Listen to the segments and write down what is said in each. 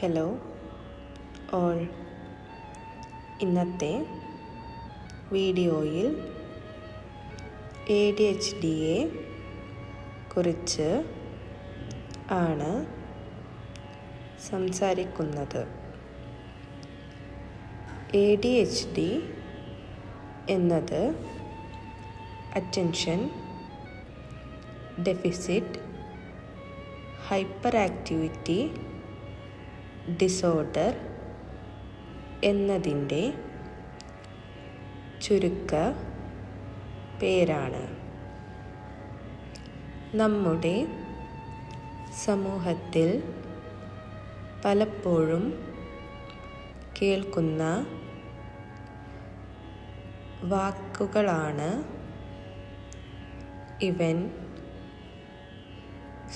Hello all. ഇന്നത്തെ വീഡിയോയിൽ ADHDയെ കുറിച്ച് ആണ് സംസാരിക്കുന്നത്. ADHD എന്നത് attention deficit hyper activity disorder എന്നതിൻ്റെ ചുരുക്ക പേരാണ്. നമ്മുടെ സമൂഹത്തിൽ പലപ്പോഴും കേൾക്കുന്ന വാക്കുകളാണ് ഇവൻ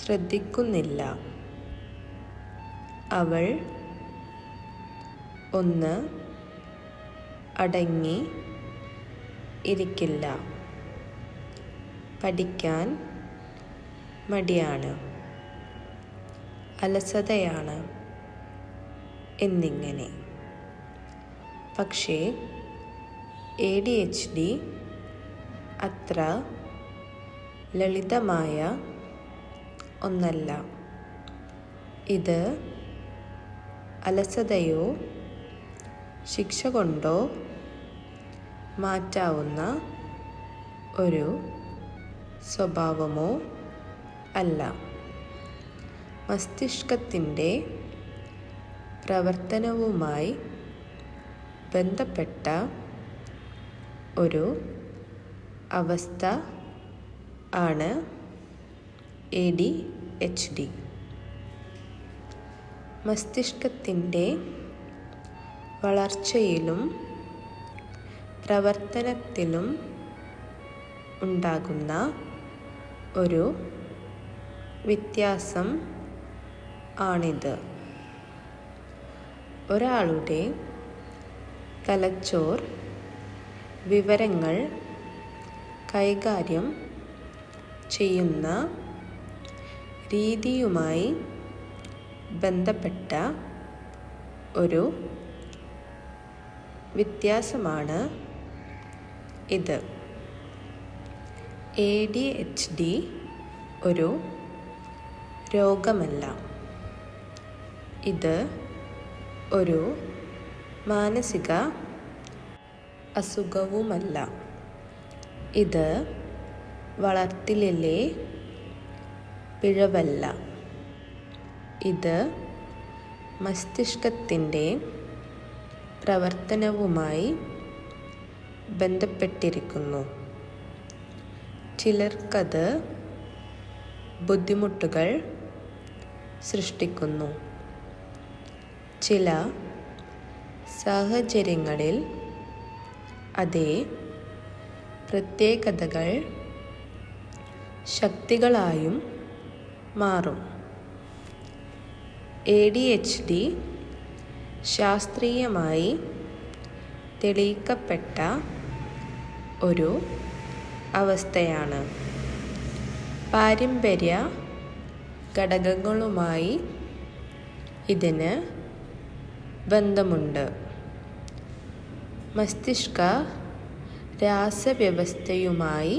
ശ്രദ്ധിക്കുന്നില്ല, അവൾ ഒന്ന് അടങ്ങി ഇരിക്കില്ല, പഠിക്കാൻ മടിയാണ്, അലസതയാണ് എന്നിങ്ങനെ. പക്ഷേ ADHD അത്ര ലളിതമായ ഒന്നല്ല. ഇത് അലസതയോ ശിക്ഷ കൊണ്ടോ മാറ്റാവുന്ന ഒരു സ്വഭാവമോ അല്ല. മസ്തിഷ്കത്തിൻ്റെ പ്രവർത്തനവുമായി ബന്ധപ്പെട്ട ഒരു അവസ്ഥ ആണ് ADHD. മസ്തിഷ്കത്തിൻ്റെ വളർച്ചയിലും പ്രവർത്തനത്തിലും ഉണ്ടാകുന്ന ഒരു വ്യത്യാസം ആണിത്. ഒരാളുടെ തലച്ചോർ വിവരങ്ങൾ കൈകാര്യം ചെയ്യുന്ന രീതിയുമായി ബന്ധപ്പെട്ട ഒരു വ്യത്യാസമാണ് ഇത്. ADHD ഒരു രോഗമല്ല. ഇത് ഒരു മാനസിക അസുഖവുമല്ല. ഇത് വളർത്തലിലെ പിഴവല്ല. ഇത് മസ്തിഷ്കത്തിൻ്റെ പ്രവർത്തനവുമായി ബന്ധപ്പെട്ടിരിക്കുന്നു. ചിലർക്കത് ബുദ്ധിമുട്ടുകൾ സൃഷ്ടിക്കുന്നു. ചില സാഹചര്യങ്ങളിൽ അതേ പ്രത്യേകതകൾ ശക്തികളായും മാറും. ADHD ശാസ്ത്രീയമായി തെളിയിക്കപ്പെട്ട ഒരു അവസ്ഥയാണ്. പാരമ്പര്യ ഘടകങ്ങളുമായി ഇതിന് ബന്ധമുണ്ട്. മസ്തിഷ്ക രാസവ്യവസ്ഥയുമായി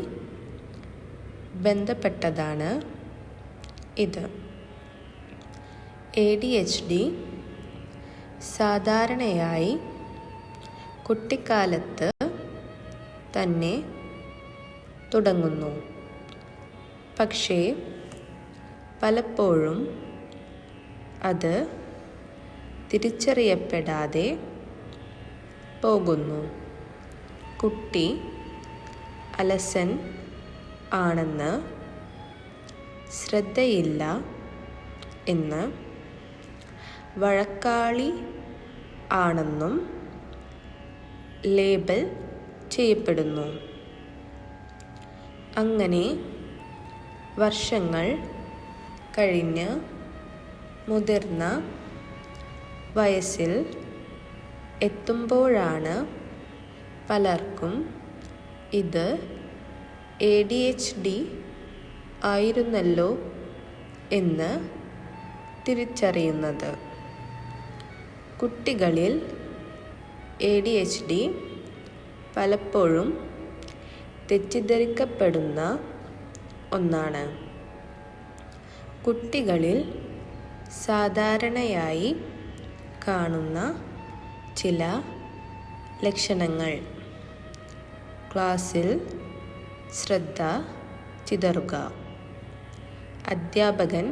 ബന്ധപ്പെട്ടതാണ് ഇത്. ADHD സാധാരണയായി കുട്ടിക്കാലത്ത് തന്നെ തുടങ്ങുന്നു. പക്ഷേ പലപ്പോഴും അത് തിരിച്ചറിയപ്പെടാതെ പോകുന്നു. കുട്ടി അലസൻ ആണെന്ന്, ശ്രദ്ധയില്ല എന്ന്, വഴക്കാളി ആണെന്നും ലേബൽ ചെയ്യപ്പെടുന്നു. അങ്ങനെ വർഷങ്ങൾ കഴിഞ്ഞ് മുതിർന്ന വയസ്സിൽ എത്തുമ്പോഴാണ് പലർക്കും ഇത് ADHD ആയിരുന്നല്ലോ എന്ന് തിരിച്ചറിയുന്നത്. കുട്ടികളിൽ ADHD പലപ്പോഴും തെറ്റിദ്ധരിക്കപ്പെടുന്ന ഒന്നാണ്. കുട്ടികളിൽ സാധാരണയായി കാണുന്ന ചില ലക്ഷണങ്ങൾ: ക്ലാസ്സിൽ ശ്രദ്ധ ചിതറുക, അധ്യാപകൻ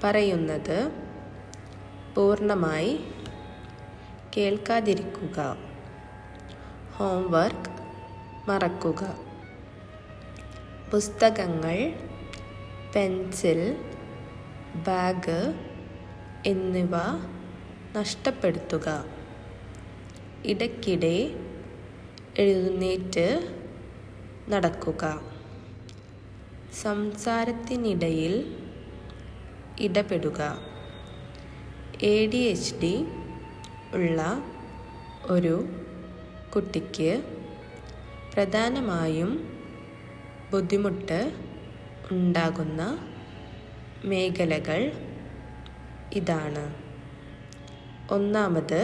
പറയുന്നത് പൂർണ്ണമായി കേൾക്കാതിരിക്കുക, ഹോംവർക്ക് മറക്കുക, പുസ്തകങ്ങൾ, പെൻസിൽ, ബാഗ് എന്നിവ നഷ്ടപ്പെടുത്തുക, ഇടയ്ക്കിടെ എഴുന്നേറ്റ് നടക്കുക, സംസാരത്തിനിടയിൽ ഇടപെടുക. ADHD ഉള്ള ഒരു കുട്ടിക്ക് പ്രധാനമായും ബുദ്ധിമുട്ട് ഉണ്ടാകുന്ന മേഖലകൾ ഇതാണ്. ഒന്നാമത്,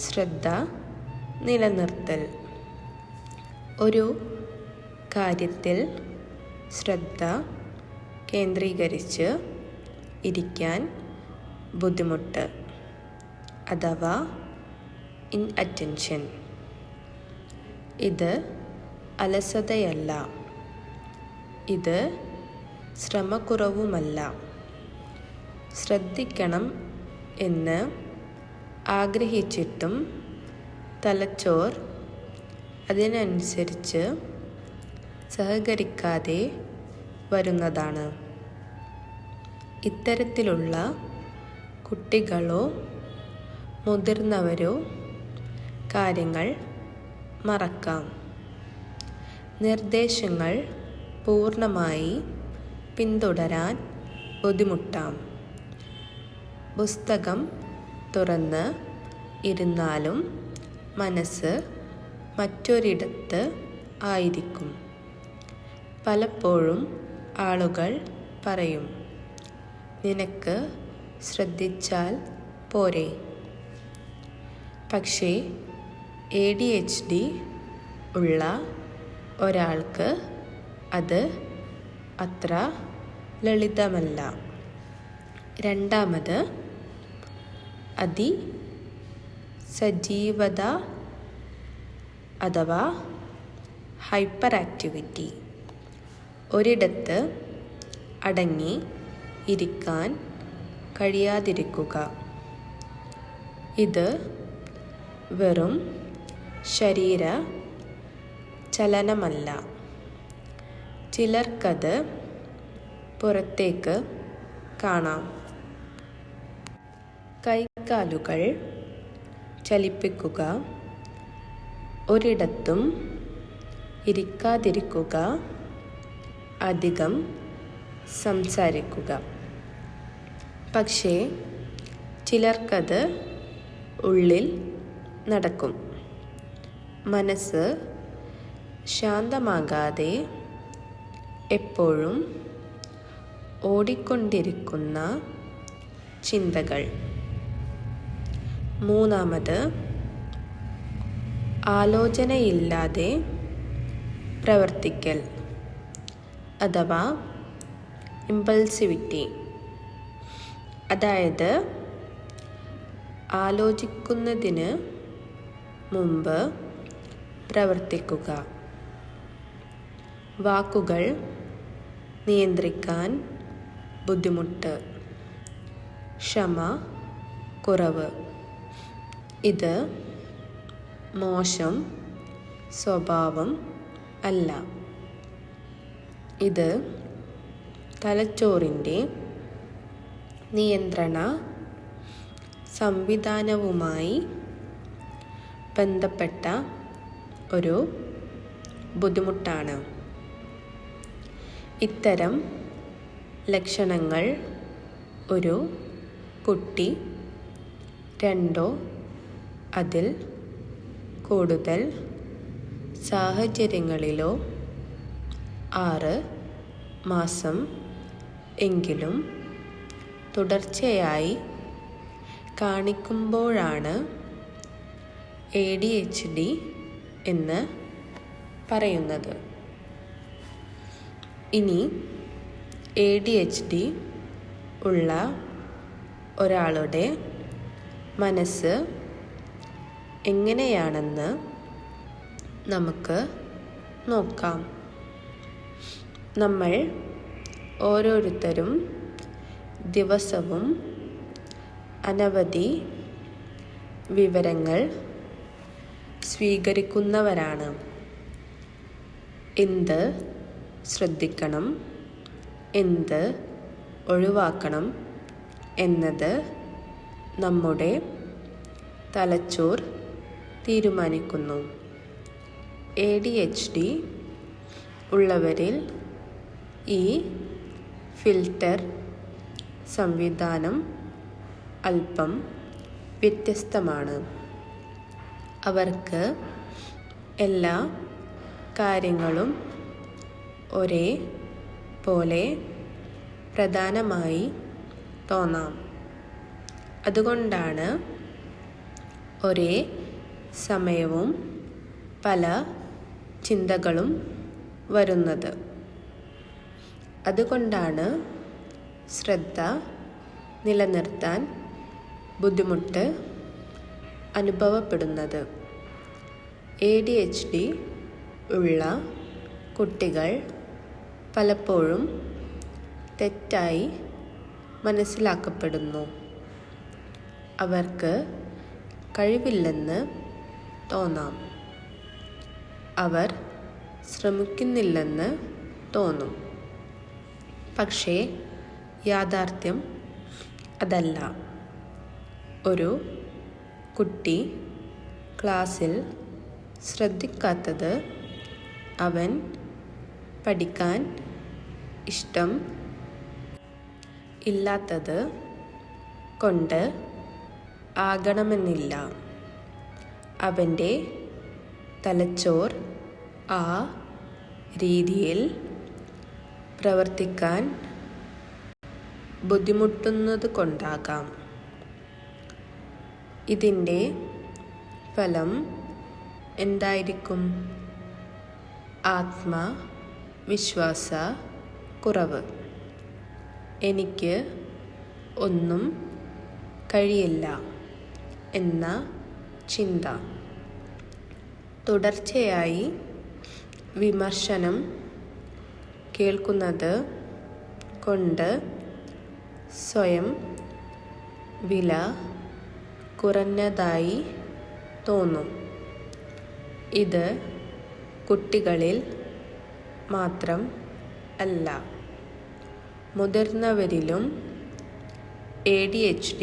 ശ്രദ്ധ നിലനിർത്തൽ. ഒരു കാര്യത്തിൽ ശ്രദ്ധ കേന്ദ്രീകരിച്ച് ഇരിക്കാൻ ബുദ്ധിമുട്ട് അഥവാ ഇൻഅറ്റൻഷൻ. ഇത് അലസതയല്ല, ഇത് ശ്രമക്കുറവുമല്ല. ശ്രദ്ധിക്കണം എന്ന് ആഗ്രഹിച്ചിട്ടും തലച്ചോർ അതിനനുസരിച്ച് സഹകരിക്കാതെ വരുന്നതാണ്. ഇത്തരത്തിലുള്ള കുട്ടികളോ മുതിർന്നവരോ കാര്യങ്ങൾ മറക്കാം, നിർദ്ദേശങ്ങൾ പൂർണ്ണമായി പിന്തുടരാൻ ബുദ്ധിമുട്ടാം, പുസ്തകം തുറന്ന് ഇരുന്നാലും മനസ്സ് മറ്റൊരിടത്ത് ആയിരിക്കും. പലപ്പോഴും ആളുകൾ പറയും, നിനക്ക് ശ്രദ്ധിച്ചാൽ പോരെ. പക്ഷേ ADHD ഉള്ള ഒരാൾക്ക് അത് അത്ര ലളിതമല്ല. രണ്ടാമത്, അതിസജീവത അഥവാ ഹൈപ്പർ ആക്ടിവിറ്റി. ഒരിടത്ത് അടങ്ങി ഇരിക്കാൻ കഴിയാതിരിക്കുക. ഇത് വെറും ശരീര ചലനമല്ല, ചിലർക്കത് പുറത്തേക്ക് കാണാം. കൈകാലുകൾ ചലിപ്പിക്കുക, ഒരിടത്തും ഇരിക്കാതിരിക്കുക, അധികം സംസാരിക്കുക. പക്ഷേ ചിലർക്കത് ഉള്ളിൽ നടക്കും. മനസ്സ് ശാന്തമാകാതെ എപ്പോഴും ഓടിക്കൊണ്ടിരിക്കുന്ന ചിന്തകൾ. മൂന്നാമത്, ആലോചനയില്ലാതെ പ്രവർത്തിക്കൽ അഥവാ ഇമ്പൾസിവിറ്റി. അതായത് ആലോചിക്കുന്നതിന് മുമ്പ് പ്രവർത്തിക്കുക. വാക്കുകൾ നിയന്ത്രിക്കാൻ ബുദ്ധിമുട്ട്, ക്ഷമ കുറവ്. ഇത് മോശം സ്വഭാവം അല്ല, ഇത് തലച്ചോറിൻ്റെ നിയന്ത്രണ സംവിധാനവുമായി ബന്ധപ്പെട്ട ഒരു ബുദ്ധിമുട്ടാണ്. ഇത്തരം ലക്ഷണങ്ങൾ ഒരു കുട്ടി 2 അതിൽ കൂടുതൽ സാഹചര്യങ്ങളിലോ 6 മാസം എങ്കിലും തുടർച്ചയായി കാണിക്കുമ്പോഴാണ് ADHD എന്ന് പറയുന്നത്. ഇനി ADHD ഉള്ള ഒരാളുടെ മനസ്സ് എങ്ങനെയാണെന്ന് നമുക്ക് നോക്കാം. നമ്മൾ ഓരോരുത്തരും ദിവസവും അനവധി വിവരങ്ങൾ സ്വീകരിക്കുന്നവരാണ്. എന്ത് ശ്രദ്ധിക്കണം, എന്ത് ഒഴിവാക്കണം എന്നത് നമ്മുടെ തലച്ചോർ തീരുമാനിക്കുന്നു. ADHD ഉള്ളവരിൽ ഈ ഫിൽട്ടർ സംവിധാനം അല്പം വ്യത്യസ്തമാണ്. അവർക്ക് എല്ലാ കാര്യങ്ങളും ഒരേ പോലെ പ്രധാനമായി തോന്നാം. അതുകൊണ്ടാണ് ഒരേ സമയവും പല ചിന്തകളും വരുന്നത്. അതുകൊണ്ടാണ് ശ്രദ്ധ നിലനിർത്താൻ ബുദ്ധിമുട്ട് അനുഭവപ്പെടുന്നത്. ADHD ഉള്ള കുട്ടികൾ പലപ്പോഴും തെറ്റായി മനസ്സിലാക്കപ്പെടുന്നു. അവർക്ക് കഴിവില്ലെന്ന് തോന്നാം. അവർ ശ്രമിക്കുന്നില്ലെന്ന് തോന്നും. പക്ഷേ യാഥാർത്ഥ്യം അതല്ല. ഒരു കുട്ടി ക്ലാസ്സിൽ ശ്രദ്ധിക്കാത്തത് അവൻ പഠിക്കാൻ ഇഷ്ടം ഇല്ലാത്തത് കൊണ്ട് ആകണമെന്നില്ല. അവൻ്റെ തലച്ചോർ ആ രീതിയിൽ പ്രവർത്തിക്കാൻ ബുദ്ധിമുട്ടുന്നത് കൊണ്ടാകാം. ഇതിൻ്റെ ഫലം എന്തായിരിക്കും? ആത്മവിശ്വാസ കുറവ്. എനിക്ക് ഒന്നും കഴിയില്ല എന്ന ചിന്ത. തുടർച്ചയായി വിമർശനം കേൾക്കുന്നത് കൊണ്ട് സ്വയം വില കുറഞ്ഞതായി തോന്നും. ഇത് കുട്ടികളിൽ മാത്രം അല്ല, മുതിർന്നവരിലും ADHD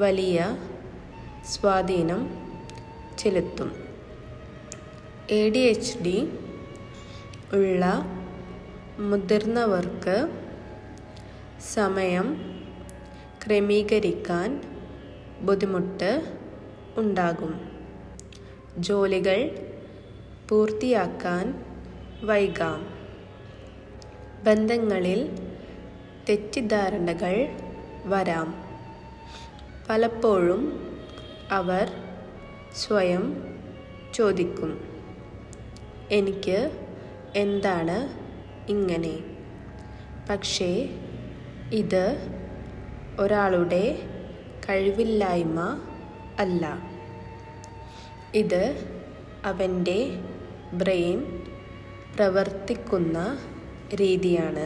വലിയ സ്വാധീനം ചെലുത്തും. ADHD ഉള്ള മുതിർന്നവർക്ക് സമയം ക്രമീകരിക്കാൻ ബുദ്ധിമുട്ട് ഉണ്ടാകും. ജോലികൾ പൂർത്തിയാക്കാൻ വൈകാം. ബന്ധങ്ങളിൽ തെറ്റിദ്ധാരണകൾ വരാം. പലപ്പോഴും അവർ സ്വയം ചോദിക്കും, എനിക്ക് എന്താണ് ഇങ്ങനെ? പക്ഷേ ഇത് ഒരാളുടെ കഴിവില്ലായ്മ അല്ല. ഇത് അവൻ്റെ ബ്രെയിൻ പ്രവർത്തിക്കുന്ന രീതിയാണ്.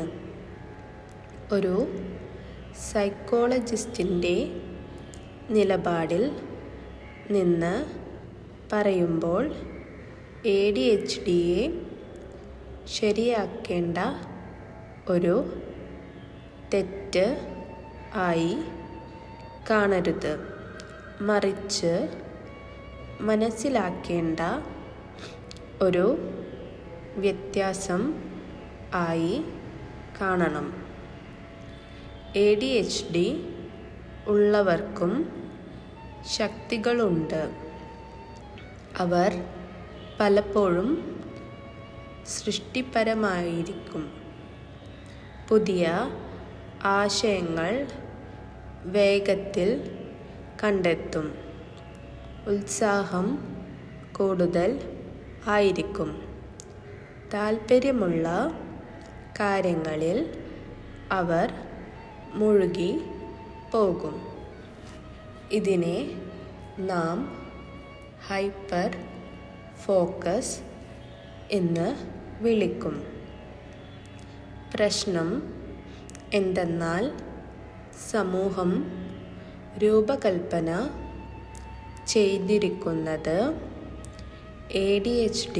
ഒരു സൈക്കോളജിസ്റ്റിൻ്റെ നിലപാടിൽ നിന്ന് പറയുമ്പോൾ ADHDയെ ശരിയാക്കേണ്ട ഒരു തെറ്റ് ആയി കാണരുത്, മറിച്ച് മനസ്സിലാക്കേണ്ട ഒരു വ്യത്യാസം ആയി കാണണം. ADHD ഉള്ളവർക്കും ശക്തികളുണ്ട്. അവർ പലപ്പോഴും സൃഷ്ടിപരമായിരിക്കും. പുതിയ ആശയങ്ങൾ വേഗത്തിൽ കണ്ടെത്തും. ഉത്സാഹം കൂടുതൽ ആയിരിക്കും. താൽപ്പര്യമുള്ള കാര്യങ്ങളിൽ അവർ മുഴുകി പോകും. ഇതിനെ നാം ഹൈപ്പർ ഫോക്കസ് എന്ന് വിളിക്കും. പ്രശ്നം എന്തെന്നാൽ സമൂഹം രൂപകൽപ്പന ചെയ്തിരിക്കുന്നത് ADHD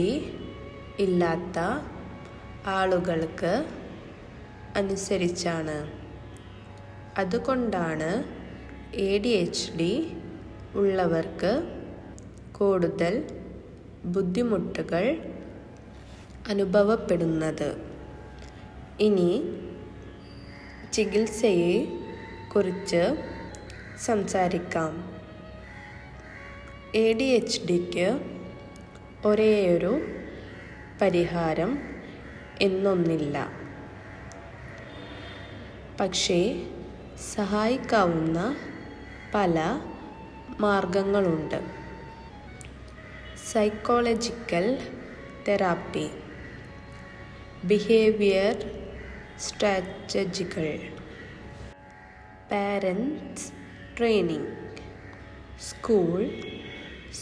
ഇല്ലാത്ത ആളുകൾക്ക് അനുസരിച്ചാണ്. അതുകൊണ്ടാണ് ADHD ഉള്ളവർക്ക് കൂടുതൽ ബുദ്ധിമുട്ടുകൾ അനുഭവപ്പെടുന്നത്. ഇനി ചികിത്സയെ കുറിച്ച് സംസാരിക്കാം. ADHDക്ക് ഒരേയൊരു പരിഹാരം എന്നൊന്നില്ല. പക്ഷേ സഹായിക്കാവുന്ന പല മാർഗങ്ങളുണ്ട്. സൈക്കോളജിക്കൽ തെറാപ്പി, ബിഹേവിയർ സ്ട്രാറ്റജികൾ, പാരൻറ്റ്സ് ട്രെയിനിങ്, സ്കൂൾ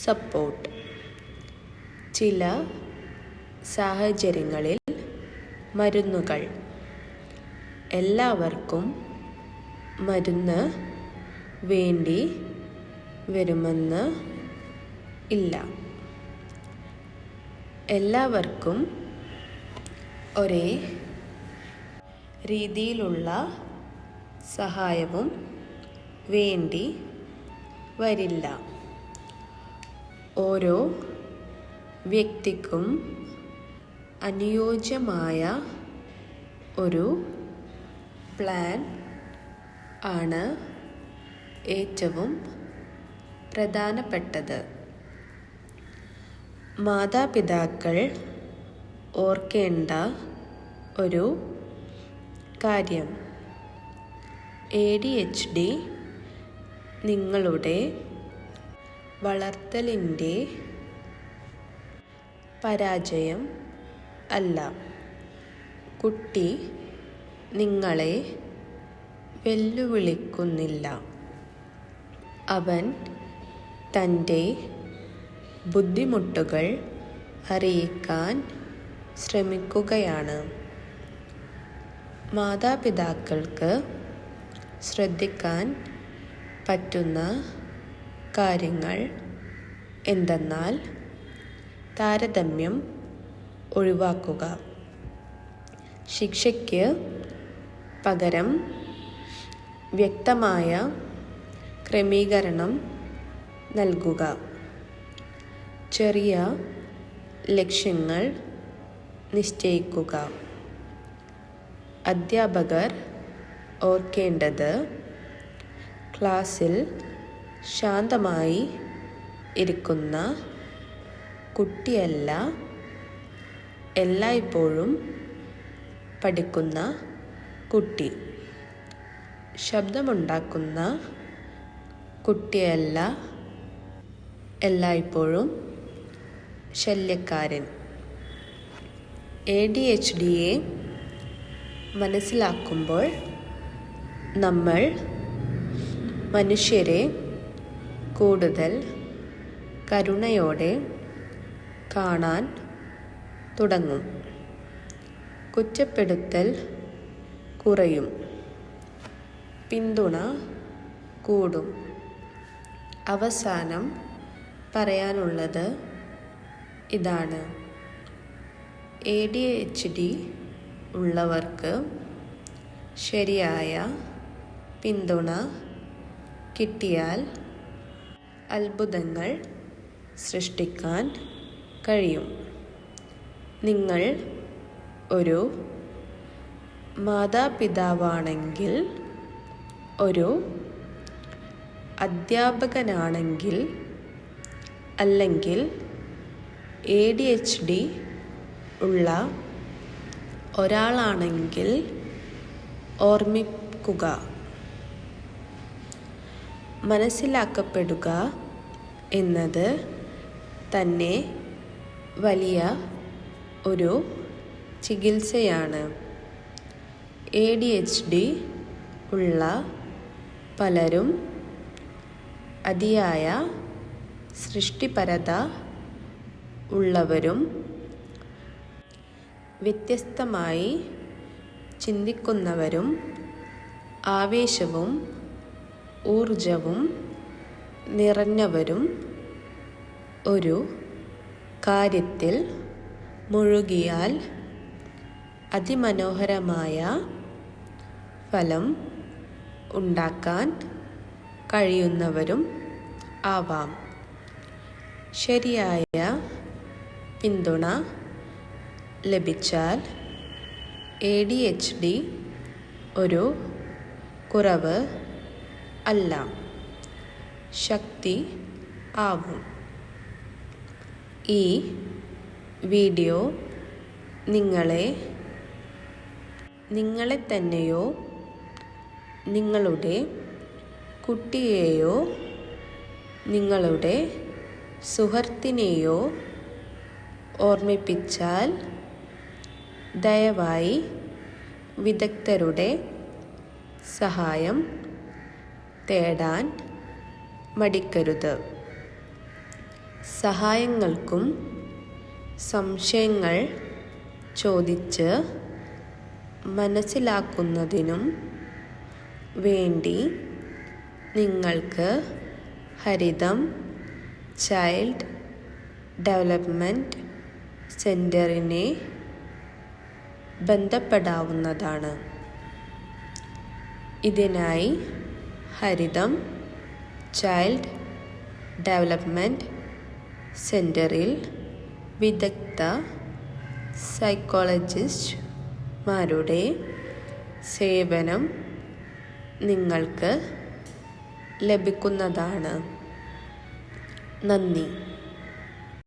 സപ്പോർട്ട്. ചില സാഹചര്യങ്ങളിൽ മരുന്നുകൾ. എല്ലാവർക്കും മരുന്ന് വേണ്ടി വരുമെന്ന് ഇല്ല. എല്ലാവർക്കും ഒരേ രീതിയിലുള്ള സഹായവും വേണ്ടി വരില്ല. ഓരോ വ്യക്തിക്കും അനുയോജ്യമായ ഒരു പ്ലാൻ ആണ് ഏറ്റവും പ്രധാനപ്പെട്ടത്. മാതാപിതാക്കൾ ഓർക്കേണ്ട ഒരു കാര്യം, ADHD നിങ്ങളുടെ വളർത്തലിൻ്റെ പരാജയം അല്ല. കുട്ടി നിങ്ങളെ വെല്ലുവിളിക്കുന്നില്ല. അവൻ തൻ്റെ ബുദ്ധിമുട്ടുകൾ അറിയിക്കാൻ ശ്രമിക്കുകയാണ്. മാതാപിതാക്കൾക്ക് ശ്രദ്ധിക്കാൻ പറ്റുന്ന കാര്യങ്ങൾ എന്തെന്നാൽ താരതമ്യം ഒഴിവാക്കുക. ശിക്ഷയ്ക്ക് പകരം വ്യക്തമായ ക്രമീകരണം നൽകുക. ചെറിയ ലക്ഷ്യങ്ങൾ നിശ്ചയിക്കുക. അധ്യാപകർ ഓർക്കേണ്ടത് ക്ലാസ്സിൽ ശാന്തമായി ഇരിക്കുന്ന കുട്ടിയല്ല എല്ലായ്പ്പോഴും പഠിക്കുന്ന കുട്ടി. ശബ്ദമുണ്ടാക്കുന്ന കുട്ടിയല്ല എല്ലായ്പ്പോഴും ശല്യക്കാരൻ. ADHDയെ മനസ്സിലാക്കുമ്പോൾ നമ്മൾ മനുഷ്യരെ കൂടുതൽ കരുണയോടെ കാണാൻ തുടങ്ങും. കുറ്റപ്പെടുത്തൽ കുറയും. പിന്തുണ കൂടും. അവസാനം പറയാനുള്ളത് ഇതാണ്: ADHD ഉള്ളവർക്ക് ശരിയായ പിന്തുണ കിട്ടിയാൽ അത്ഭുതങ്ങൾ സൃഷ്ടിക്കാൻ കഴിയും. നിങ്ങൾ ഒരു മാതാപിതാവാണെങ്കിൽ, ഒരു അധ്യാപകനാണെങ്കിൽ, അല്ലെങ്കിൽ ADHD ഉള്ള ഒരാളാണെങ്കിൽ ഓർമ്മിക്കുക, മനസ്സിലാക്കപ്പെടുക എന്നത് തന്നെ വലിയ ഒരു ചികിത്സയാണ്. ADHD ഉള്ള പലരും അതിയായ സൃഷ്ടിപരത ഉള്ളവരും വ്യത്യസ്തമായി ചിന്തിക്കുന്നവരും ആവേശവും ഊർജവും നിറഞ്ഞവരും ഒരു കാര്യത്തിൽ മുഴുകിയാൽ അതിമനോഹരമായ ഫലം ഉണ്ടാക്കാൻ കഴിയുന്നവരും ആവാം. ശരിയായ പിന്തുണ ലഭിച്ചാൽ ADHD ഒരു കുറവ് അല്ല, ശക്തി ആവും. ഈ വീഡിയോ നിങ്ങളെ തന്നെയോ നിങ്ങളുടെ കുട്ടിയെയോ നിങ്ങളുടെ സുഹൃത്തിനെയോ ഓർമ്മിപ്പിച്ചാൽ ദയവായി വിദഗ്ധരുടെ സഹായം തേടാൻ മടിക്കരുത്. സഹായങ്ങൾക്കും സംശയങ്ങൾ ചോദിച്ച് മനസ്സിലാക്കുന്നതിനും വേണ്ടി നിങ്ങൾക്ക് ഹരിതം ചൈൽഡ് ഡെവലപ്മെൻറ്റ് സെൻറ്ററിനെ ബന്ധപ്പെടാവുന്നതാണ്. ഇതിനായി ഹരിതം ചൈൽഡ് ഡെവലപ്മെൻറ്റ് സെൻറ്ററിൽ വിദഗ്ധ സൈക്കോളജിസ്റ്റുമാരുടെ സേവനം നിങ്ങൾക്ക് ലഭിക്കുന്നതാണ്. നന്ദി.